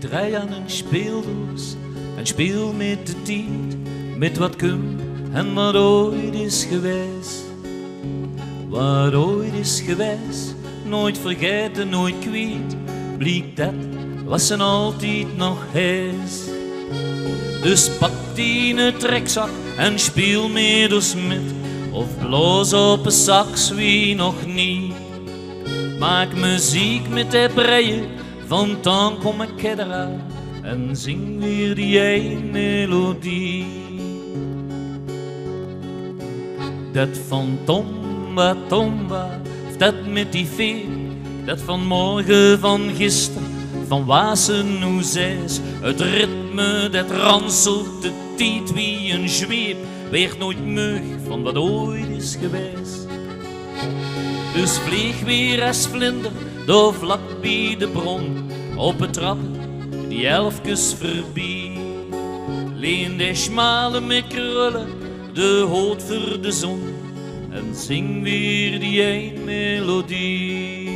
draai aan een speeldoos en speel met de tijd, met wat komt en wat ooit is geweest. Wat ooit is geweest, nooit vergeten, nooit kwijt, blijkt dat wat ze altijd nog is. Dus pak die in het trekzak en speel met ons met, of bloos op een sax, wie nog niet. Maak muziek met de breien, van dan kom ik eraan en zing weer die een melodie. Dat van Tomba Tomba, of dat met die veer, dat van morgen, van gisteren, van Wassen hoe zes. Het ritme dat ranselt de tijd wie een zweep, weert nooit meug van wat ooit is geweest. Dus vlieg weer als vlinder, door vlak bij de bron, op het trappen die elfjes voorbij. Leen de schmalen met krullen, de hout voor de zon, en zing weer die een melodie.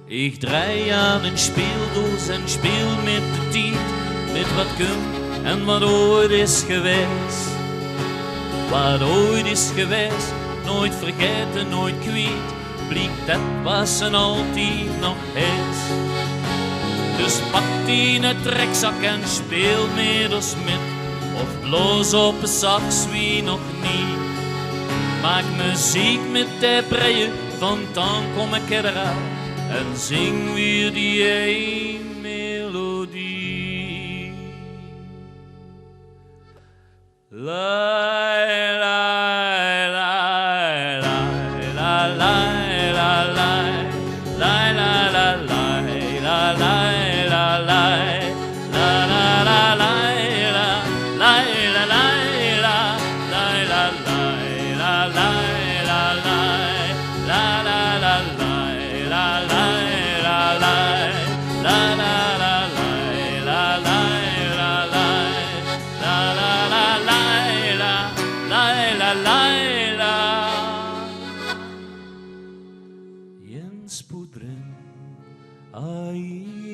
Ik draai aan een speeldoos en speel met de tijd, met wat komt en wat ooit is geweest. Wat ooit is geweest, nooit vergeten, nooit kwijt, blijkt dat was en altijd nog is. Dus pak die in het trekzak en speel met ons met, of bloos op een sax, wie nog niet. Maak muziek met de breien, van dan kom ik eraan en zing weer die een melodie. Jens Poedren, ai.